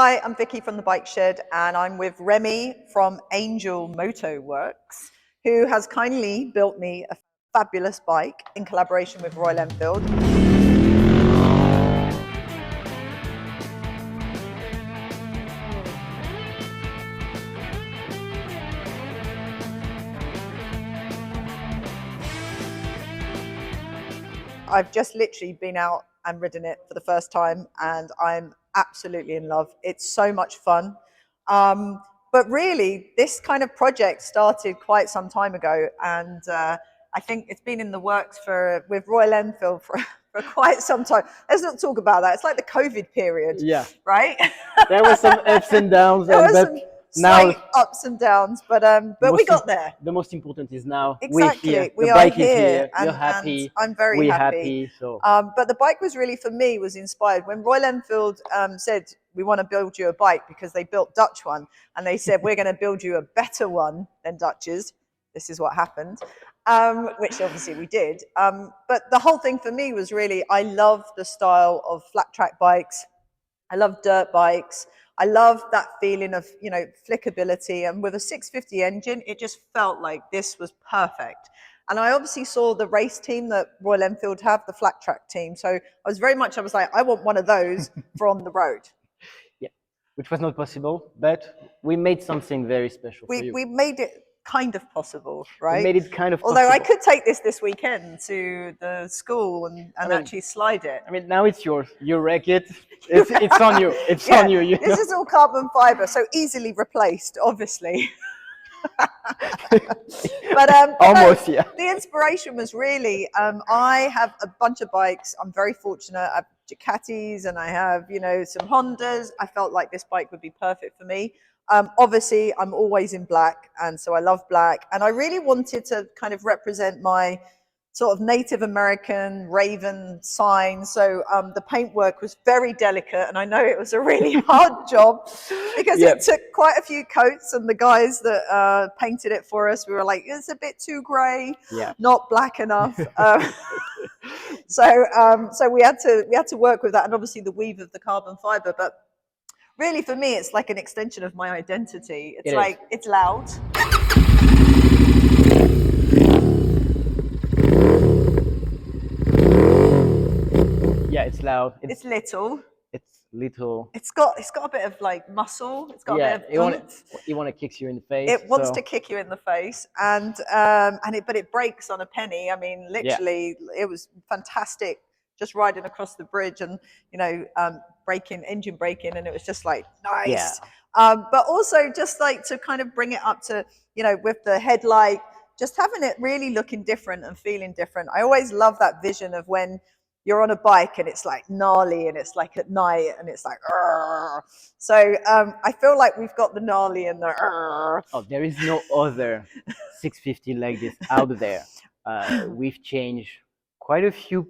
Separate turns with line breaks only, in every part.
Hi, I'm Vikki from the Bike Shed, and I'm with Remy from Angel Motoworks, who has kindly built me a fabulous bike in collaboration with Royal Enfield. I've just literally been out and ridden it for the first time, and I'm absolutely in love. It's so much fun. But really, this kind of project started quite some time ago, and I think it's been in the works with Royal Enfield for quite some time. Let's not talk about that. It's like the COVID period,
Yeah,
right?
there were some ups and downs,
There were
but
some
now
slight ups and downs, but we got there.
The most important is now we're
Exactly,
here.
we
The
are
bike is
here,
here. You're
and
happy.
I'm very
We're
happy.
So
But the bike was really, for me, was inspired when Royal Enfield said, we want to build you a bike, because they built Dutch one, and they said, we're going to build you a better one than Dutch's. This is what happened, which obviously we did. But the whole thing for me was really, I love the style of flat track bikes. I love dirt bikes. I love that feeling of, flickability. And with a 650 engine, it just felt like this was perfect. And I obviously saw the race team that Royal Enfield have, the flat track team. So I was like, I want one of those for on the road.
yeah, which was not possible, but we made something very special for you.
We made it kind of possible, right?
We made it kind of
Although
possible.
I could take this weekend to the school and actually slide it.
I mean, now it's yours. You wreck it. It's on you. It's
Yeah,
on you.
This is all carbon fiber, so easily replaced, obviously. but
almost, yeah.
The inspiration was really, I have a bunch of bikes. I'm very fortunate. I have Ducatis and I have, some Hondas. I felt like this bike would be perfect for me. Obviously, I'm always in black, and so I love black. And I really wanted to kind of represent my sort of Native American raven sign. So the paintwork was very delicate, and I know it was a really hard job, because it took quite a few coats, and the guys that painted it for us, we were like, it's a bit too grey, not black enough. So we had to work with that, and obviously the weave of the carbon fiber. But really, for me, it's like an extension of my identity. It's loud.
Yeah, it's loud.
It's little.
It's little.
It's got a bit of like muscle. It's got a bit of
it want to kick you in the face.
It wants to kick you in the face, and but it brakes on a penny. I mean, literally, it was fantastic. Just riding across the bridge, and engine braking, and it was just like nice. But also just like to kind of bring it up to, with the headlight, just having it really looking different and feeling different. I always love that vision of when you're on a bike and it's like gnarly, and it's like at night and it's like, argh. So I feel like we've got the gnarly and the argh.
Oh, there is no other 650 like this out there. We've changed quite a few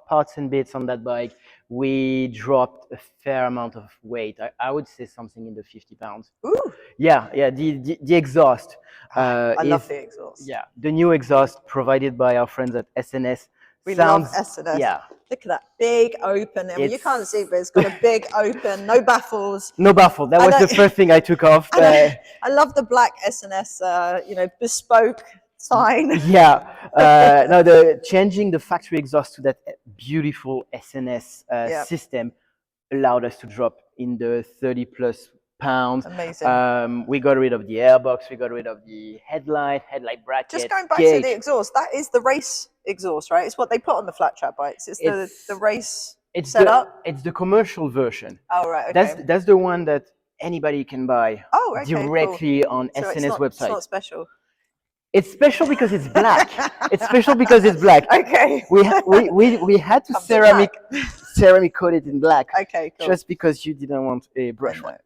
parts and bits on that bike. We dropped a fair amount of weight. I would say something in the 50 pounds.
Ooh.
Yeah. The exhaust.
I love the exhaust.
Yeah, the new exhaust provided by our friends at SNS.
We love SNS. Yeah. Look at that big open. I mean, you can't see, but it's got a big open, no baffles.
No baffle. That was the first thing I took off.
I love the black SNS, bespoke sign.
Yeah. Now changing the factory exhaust to that beautiful SNS system allowed us to drop in the 30 plus pounds.
Amazing.
We got rid of the airbox. We got rid of the headlight bracket.
Just going back to the exhaust, that is the race exhaust, right? It's what they put on the flat track bikes. It's the race setup.
It's the commercial version.
Oh, right. Okay.
That's the one that anybody can buy directly on SNS website.
It's not special.
It's special because it's black. It's special because it's black.
Okay.
We had to ceramic coat it in black.
Okay, cool.
Just because you didn't want a brush one.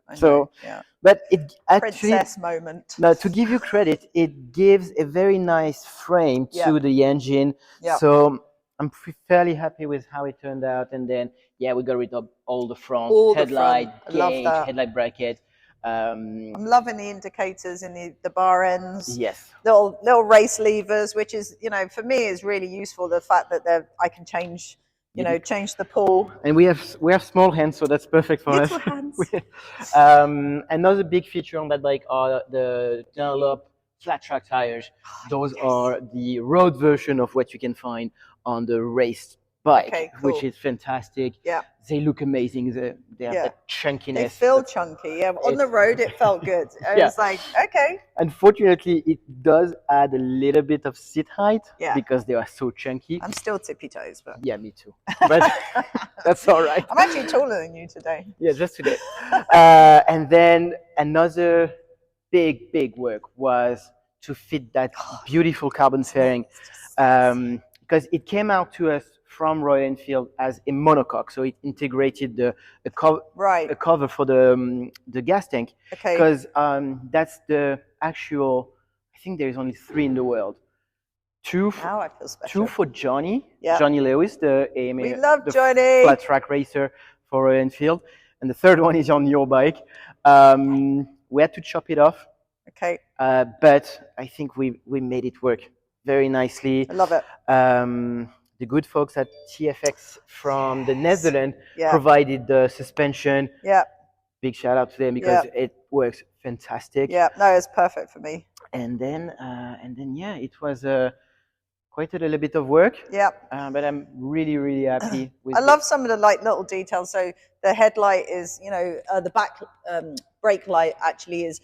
Yeah.
But it actually,
princess moment.
Now, to give you credit, it gives a very nice frame to the engine. Yeah. So I'm fairly happy with how it turned out. And then, we got rid of all the front, headlight, gauge, headlight bracket.
I'm loving the indicators in the bar ends.
Yes.
Little race levers, which is, for me, is really useful. The fact that I can change you know, change the pool.
And we have small hands, so that's perfect for
Little
us.
hands.
Another big feature on that bike are the Dunlop flat track tires. Those are the road version of what you can find on the race bike,
Okay, cool.
which is fantastic.
Yeah.
They look amazing. They have that chunkiness.
They feel chunky. Yeah, on the road it felt good. It was like, okay.
Unfortunately, it does add a little bit of seat height because they are so chunky.
I'm still tippy toes, but
yeah, me too. But that's all right.
I'm actually taller than you today.
Yeah, just today. And then another big work was to fit that beautiful carbon fairing, because it came out to us from Royal Enfield as a monocoque, so it integrated a cover for the gas tank.
Okay.
Because that's the actual. I think there is only 3 in the world. Two for Johnny, Johnny Lewis, the AMA,
we love
the
Johnny,
flat track racer for Royal Enfield, and the third one is on your bike. We had to chop it off.
Okay.
But I think we made it work very nicely.
I love it.
The good folks at TFX from the Netherlands provided the suspension.
Yeah.
Big shout out to them because it works fantastic.
Yeah, no, it's perfect for me.
And then yeah, it was quite a little bit of work.
Yeah.
But I'm really happy with
I love some of the like little details. So the headlight is, you know, the back brake light actually is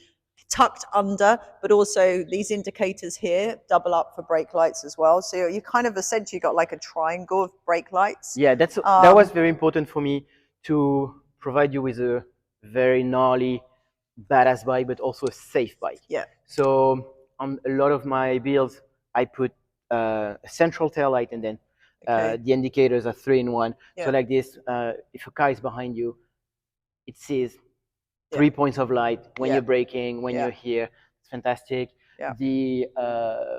tucked under, but also these indicators here double up for brake lights as well. So you kind of essentially got like a triangle of brake lights.
Yeah, that was very important for me to provide you with a very gnarly, badass bike, but also a safe bike.
Yeah.
So on a lot of my builds, I put a central tail light, and then the indicators are 3-in-1. So like this, if a car is behind you, it sees 3 points of light when you're braking, when you're here. It's fantastic. The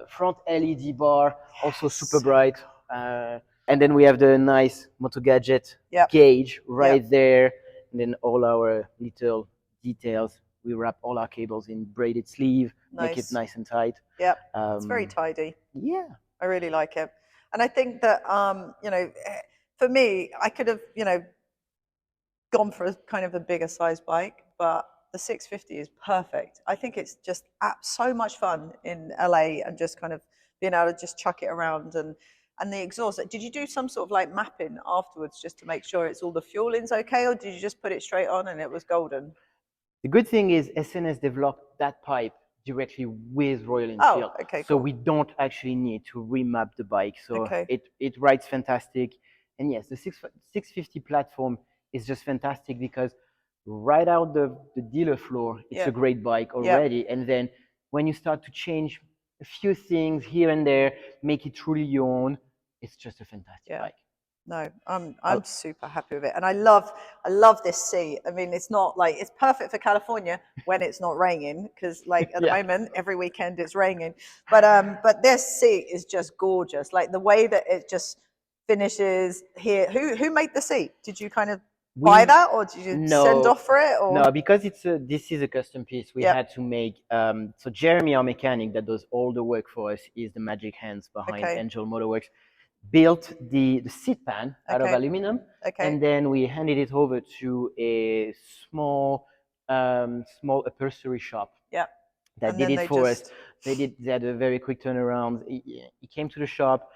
front LED bar, also super bright. And then we have the nice Moto Gadget gauge right there. And then all our little details. We wrap all our cables in braided sleeve, make it nice and tight.
Yeah, it's very tidy.
Yeah.
I really like it. And I think that, you know, for me, I could have, you know, gone for a kind of a bigger size bike, but the 650 is perfect. I think it's just so much fun in LA and just kind of being able to just chuck it around and the exhaust. Did you do some sort of like mapping afterwards just to make sure it's all the fueling's okay, or did you just put it straight on and it was golden?
The good thing is SNS developed that pipe directly with Royal Enfield.
Oh, okay,
so
cool.
we don't actually need to remap the bike. So it rides fantastic. And yes, the 650 platform is just fantastic because right out the dealer floor, it's a great bike already. And then when you start to change a few things here and there, make it truly your own, it's just a fantastic bike.
No, I'm super happy with it, and I love this seat. I mean, it's not like it's perfect for California when it's not raining, because like at the moment every weekend it's raining. But this seat is just gorgeous. Like the way that it just finishes here. Who made the seat? Did you kind of buy that, or did you send off for it? Or?
No, because this is a custom piece. We had to make. So Jeremy, our mechanic that does all the work for us, is the magic hands behind Angel Motoworks. Built the seat pan out of aluminum, and then we handed it over to a small upholstery shop that did it for us. They had a very quick turnaround. He came to the shop,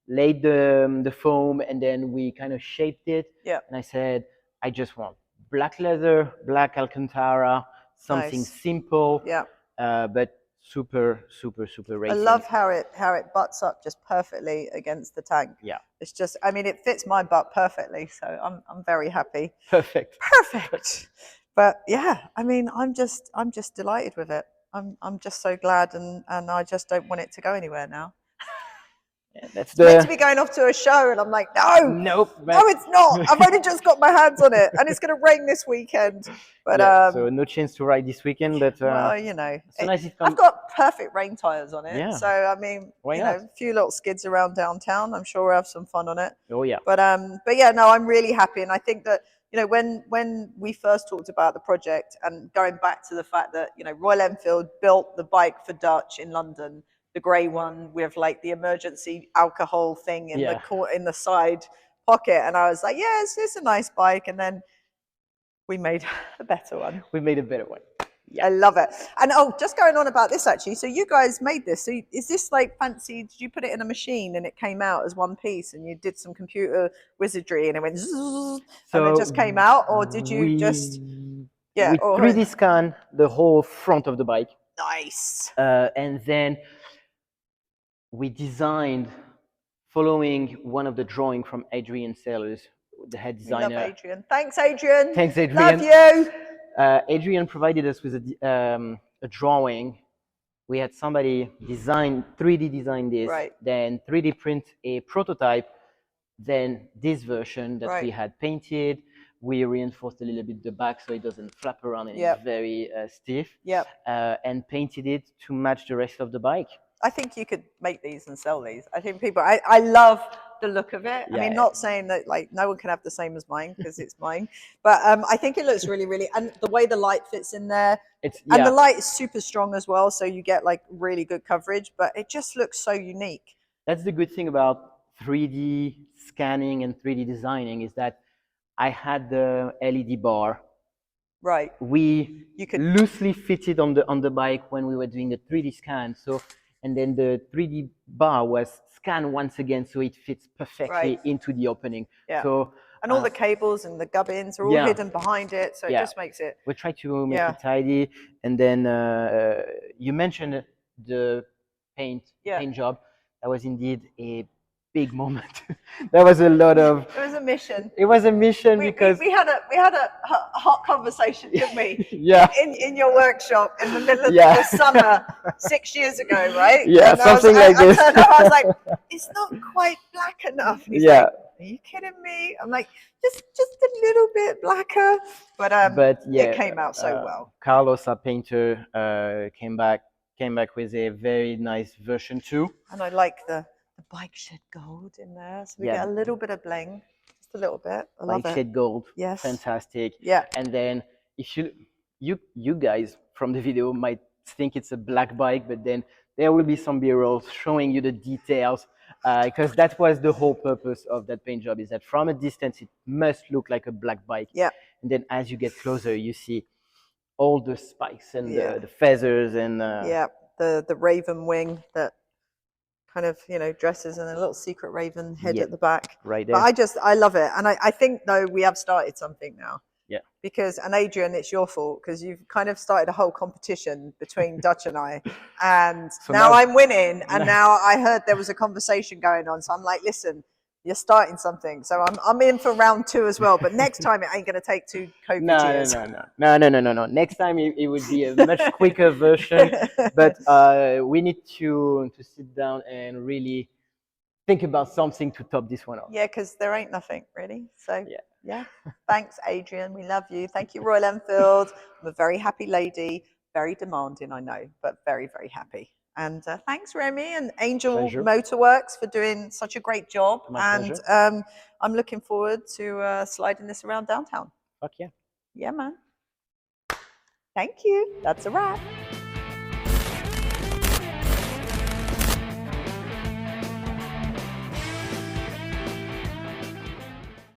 laid the foam, and then we kind of shaped it. And I said, I just want black leather, black Alcantara, something simple, but super racing.
I love how it butts up just perfectly against the tank.
Yeah,
it's just, I mean, it fits my butt perfectly, so I'm very happy.
Perfect.
But yeah, I mean, I'm just delighted with it. I'm just so glad, and I just don't want it to go anywhere now. It's meant to be going off to a show, and I'm like, no, it's not. I've only just got my hands on it, and it's going to rain this weekend. But
so no chance to ride this weekend. But
well, you know,
I've
got perfect rain tires on it.
Yeah.
So I mean, you know, a few little skids around downtown. I'm sure we'll have some fun on it.
Oh yeah.
But yeah, no, I'm really happy, and I think that, you know, when we first talked about the project, and going back to the fact that, you know, Royal Enfield built the bike for Dutch in London, the grey one with like the emergency alcohol thing in the side pocket, and I was like, yeah, it's a nice bike. And then we made a better one.
We made a better one. Yeah.
I love it. And oh, just going on about this actually. So you guys made this. So is this like fancy? Did you put it in a machine and it came out as one piece, and you did some computer wizardry and it went zzz, and it just came out, or did you just
we 3D scan the whole front of the bike?
Nice.
And then we designed following one of the drawing from Adrian Sellers, the head designer.
Love Adrian. Thanks, Adrian.
Thanks, Adrian.
Love you.
Adrian provided us with a drawing. We had somebody 3D design this,
right.
then 3D print a prototype, then this version that we had painted. We reinforced a little bit the back so it doesn't flap around and it's very stiff.
Yep.
And painted it to match the rest of the bike.
I think you could make these and sell these. I think people, I love the look of it.
Yeah.
I mean, not saying that like no one can have the same as mine because it's mine, but I think it looks really, really, and the way the light fits in there, and the light is super strong as well. So you get like really good coverage, but it just looks so unique.
That's the good thing about 3D scanning and 3D designing is that I had the LED bar.
Right.
You could loosely fit it on the bike when we were doing the 3D scan. So, and then the 3D bar was scanned once again, so it fits perfectly into the opening.
Yeah.
So,
and all the cables and the gubbins are all hidden behind it, so it just makes it.
We try to make it tidy. And then you mentioned the paint job. That was indeed a big moment. There was a lot of.
It was a mission.
It was a mission because
we had a hot conversation, didn't we?
Yeah.
In your workshop in the middle of the summer 6 years ago, right?
Yeah,
and
something like this.
I was like, it's not quite black enough. He's like, are you kidding me? I'm like, just a little bit blacker, but it came out so well.
Carlos, our painter, came back with a very nice version 2.
And I like the bike shed gold in there, so we get a little bit of bling, just a little bit. I love it.
Bike shed gold,
yes,
fantastic.
Yeah.
And then if you guys from the video might think it's a black bike, but then there will be some B-rolls showing you the details, because that was the whole purpose of that paint job, is that from a distance it must look like a black bike.
Yeah.
And then as you get closer, you see all the spikes and the feathers and
the raven wing that kind of dresses and a little secret raven head at the back.
Right there.
But I love it, and I think though we have started something now.
Yeah.
Because, and Adrian, it's your fault because you've kind of started a whole competition between Dutch and I, and so now I'm winning, and now I heard there was a conversation going on, so I'm like, listen, you're starting something, so I'm in for round 2 as well. But next time it ain't going to take 2 COVID years.
No. Next time it would be a much quicker version, but we need to sit down and really think about something to top this one off.
Yeah, because there ain't nothing really. So yeah. Thanks, Adrian. We love you. Thank you, Royal Enfield. I'm a very happy lady, very demanding, I know, but very, very happy. And thanks, Remy and Angel Motoworks for doing such a great job. And I'm looking forward to sliding this around downtown.
Fuck yeah.
Yeah, man. Thank you. That's a wrap.